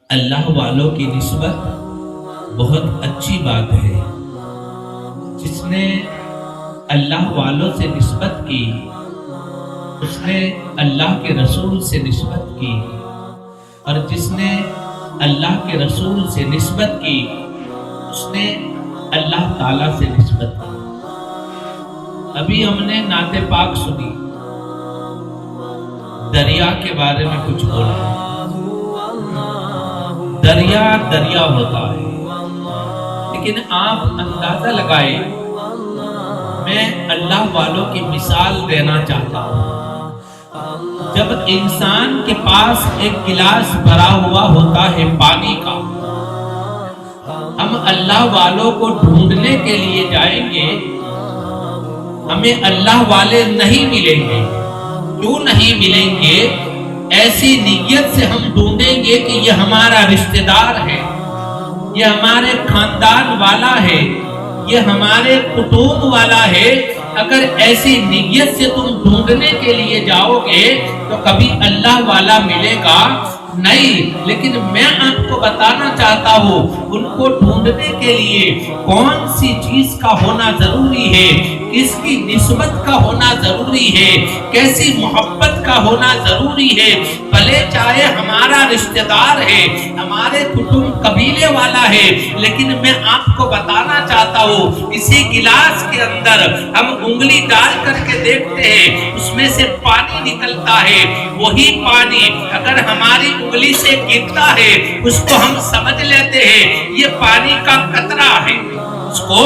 اللہ والوں کی نسبت بہت اچھی بات ہے۔ جس نے اللہ والوں سے نسبت کی اس نے اللہ کے رسول سے نسبت کی، اور جس نے اللہ کے رسول سے نسبت کی اس نے اللہ تعالیٰ سے نسبت کی۔ ابھی ہم نے نعت پاک سنی، دریا کے بارے میں کچھ بولا۔ دریا دریا ہوتا ہے، لیکن آپ اندازہ لگائے، میں اللہ والوں کی مثال دینا چاہتا ہوں۔ جب انسان کے پاس ایک گلاس بھرا ہوا ہوتا ہے پانی کا، ہم اللہ والوں کو ڈھونڈنے کے لیے جائیں گے، ہمیں اللہ والے نہیں ملیں گے۔ کیوں نہیں ملیں گے؟ ایسی نیت سے ہم ڈھونڈیں گے کہ یہ ہمارا رشتہ دار ہے، یہ ہمارے خاندان والا ہے، یہ ہمارے کٹوم والا ہے۔ اگر ایسی نیت سے تم ڈھونڈنے کے لیے جاؤ گے تو کبھی اللہ والا ملے گا نہیں۔ لیکن میں آپ کو بتانا چاہتا ہوں، ان کو ڈھونڈنے کے لیے کون سی چیز کا ہونا ضروری ہے، کس کی نسبت کا ہونا ضروری ہے، کیسی محبت کا ہونا ضروری ہے۔ بھلے چاہے ہمارا رشتہ دار ہے، ہمارے کٹنب قبیلے والا ہے، لیکن میں آپ کو بتانا چاہتا ہوں، اسی گلاس کے اندر ہم انگلی ڈال کر کے دیکھتے ہیں، اس میں سے پانی نکلتا ہے۔ وہی پانی اگر ہماری انگلی سے گرتا ہے، اس کو ہم سمجھ لیتے ہیں یہ پانی کا قطرہ ہے، اس کو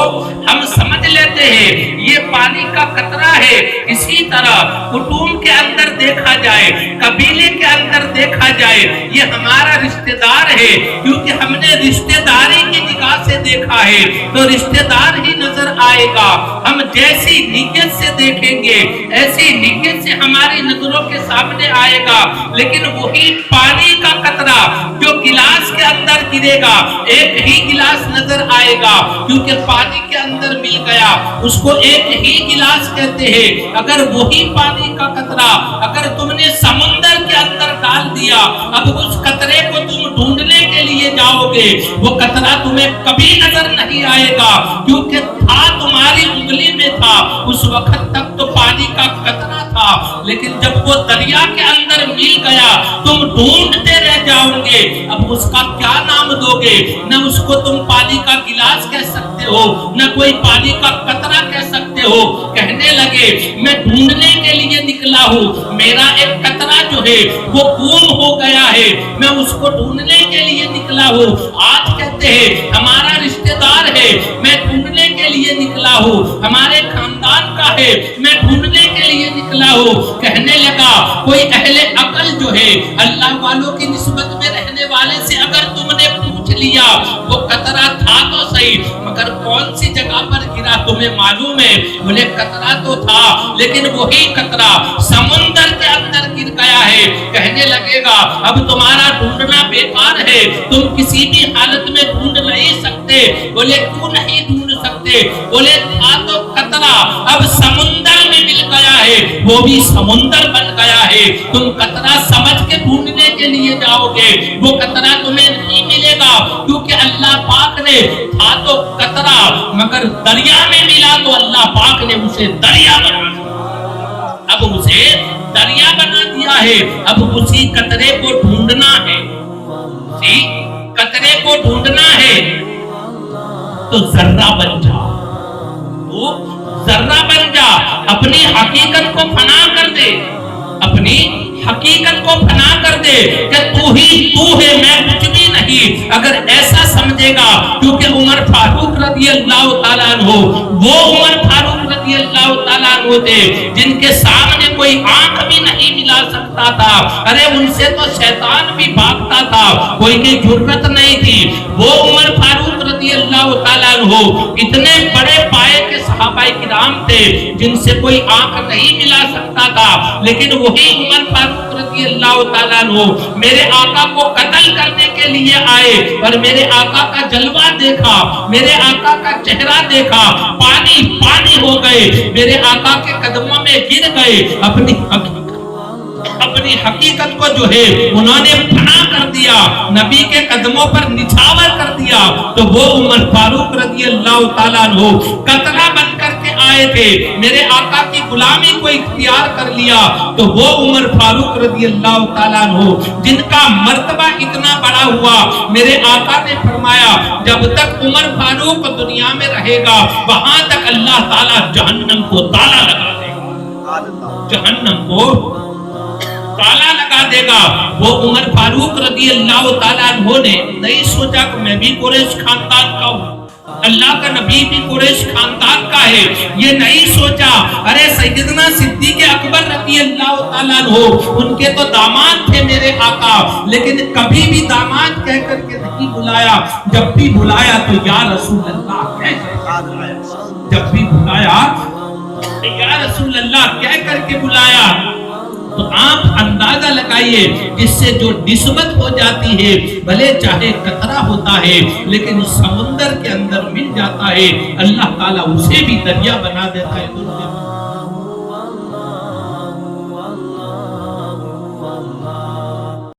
ہم سمجھ لیتے ہیں یہ پانی کا قطرہ ہے۔ اسی طرح کٹوم کے اندر دیکھا جائے، قبیلے کے اندر دیکھا جائے، یہ ہمارا رشتہ دار ہے، کیونکہ ہم نے رشتہ داری کی نگاہ سے دیکھا ہے تو رشتہ دار ہی نظر آئے گا۔ ہم جیسی نیت سے دیکھیں گے ایسی نیت سے ہماری نظروں کے سامنے آئے گا، لیکن وہی پانی کا قطرہ جو گلاس کے اندر گرے گا، ایک ہی گلاس نظر آئے گا، کیونکہ پانی کے اندر مل گیا، اس کو ایک ہی گلاس کہتے ہیں۔ اگر وہی پانی کا قطرہ اگر تم نے سمندر کے اندر ڈال دیا، اب اس قطرے کو تم ڈھونڈنے کے لیے جاؤ گے، وہ قطرہ تمہیں کبھی نظر نہیں آئے گا، کیونکہ تھا تمہاری انگلی میں تھا، اس وقت تک تو پانی کا قطرہ تھا، لیکن جب وہ دریا کے اندر مل گیا تم ڈھونڈتے رہ جاؤ گے۔ اب اس کا کیا نام دو گے؟ نہ اس کو تم پانی کا گلاس کہہ سکتے ہو، نہ کوئی پانی کا قطرہ کہہ سکتے ہو۔ کہنے لگے میں ڈھونڈنے کے لیے نکلا ہوں، میرا ایک قطرہ جو ہے وہ گم ہو گیا ہے، میں اس کو ڈھونڈنے کے لیے نکلا ہوں۔ آج کہتے ہیں ہمارا رشتہ دار ہے، میں ڈھونڈنے کے لیے نکلا ہوں، ہمارے خاندان کا ہے، میں ڈھونڈنے کے لیے نکلا ہوں۔ کہنے لگا کوئی اہل عقل جو ہے اللہ والوں کی نسبت میں رہنے والے سے اگر تم نے پوچھ لیا وہ قطرہ تھا تو صحیح، مگر کون سی جگہ پر گرا تمہیں معلوم ہے؟ بولے قطرہ تو تھا، لیکن وہی قطرہ سمندر کے اندر گر گیا ہے۔ کہنے لگے گا اب تمہارا ڈھونڈنا بیکار ہے، تم کسی بھی حالت میں ڈھونڈ نہیں سکتے۔ بولے کیوں نہیں ڈھونڈ سکتے؟ بولے تھا تو قطرہ اب سمندر میں مل گیا ہے، وہ بھی سمندر بن گیا ہے۔ تم قطرہ سمجھ کے ڈھونڈنے کے لیے جاؤ گے، وہ قطرہ تمہیں نہیں ملے گا، کیونکہ اللہ پاک نے تھا تو قطرہ مگر دریا میں ملا تو اللہ پاک نے اسے دریا بنا دیا۔ اب اسے دریا بنا دیا ہے، اب اسی قطرے کو ڈھونڈنا ہے، اسی قطرے کو ڈھونڈنا ہے تو ذرہ بن جا، تو ذرہ بن جا، اپنی حقیقت کو فنا کر دے، اپنی حقیقت کو فنا کر دے کہ تو ہی تو ہے، میں کچھ بھی نہیں۔ اگر ایسا سمجھے گا، کیونکہ عمر فاروق رضی اللہ تعالیٰ عنہ وہ عمر فاروق رضی اللہ تعالیٰ عنہ تھے جن کے سامنے کوئی آنکھ بھی نہیں ملا سکتا تھا، ارے ان سے تو شیطان بھی بھاگتا تھا، کوئی کی جرت نہیں تھی۔ وہ عمر فاروق رضی اللہ تعالیٰ عنہ اتنے بڑے پائے کے صحابہ کرام تھے جن سے کوئی آنکھ نہیں ملا سکتا تھا، لیکن وہی عمر فاروق رضی اللہ تعالیٰ عنہ میرے آقا کو قتل کرنے کے لیے آئے، اور میرے آقا کا جلوہ دیکھا، میرے آقا کا چہرہ دیکھا، پانی پانی ہو گئے، میرے آقا کے قدموں میں گر گئے، اپنی اپنی حقیقت کو جو ہے انہوں نے فنا کر دیا، نبی کے قدموں پر نچھاور کر دیا، تو وہ عمر فاروق رضی اللہ تعالیٰ عنہ قطرہ بن کر کے آئے تھے، میرے آقا کی غلامی کو اختیار کر لیا، تو وہ عمر فاروق رضی اللہ تعالیٰ عنہ جن کا مرتبہ اتنا بڑا ہوا، میرے آقا نے فرمایا جب تک عمر فاروق دنیا میں رہے گا وہاں تک اللہ تعالیٰ جہنم کو تالا لگا دے گا، جہنم کو تالا لگا دے گا۔ وہ عمر فاروق رضی اللہ تعالیٰ عنہ نے نہیں سوچا کہ میں بھی قریش خاندان کا ہوں، اللہ کا نبی بھی قریش خاندان کا ہے، یہ نہیں سوچا۔ ارے سیدنا صدیق اکبر رضی اللہ تعالیٰ عنہ ان کے تو داماد تھے میرے آقا، لیکن کبھی بھی داماد کہہ کر کے نہیں بلایا، جب بھی بلایا تو یا رسول اللہ کہہ کر کے بلایا، جب بھی بلایا یا رسول اللہ کہہ کر کے بلایا۔ تو آپ اندازہ لگائیے اس سے جو نسبت ہو جاتی ہے، بھلے چاہے قطرہ ہوتا ہے لیکن سمندر کے اندر مل جاتا ہے، اللہ تعالیٰ اسے بھی دریا بنا دیتا ہے۔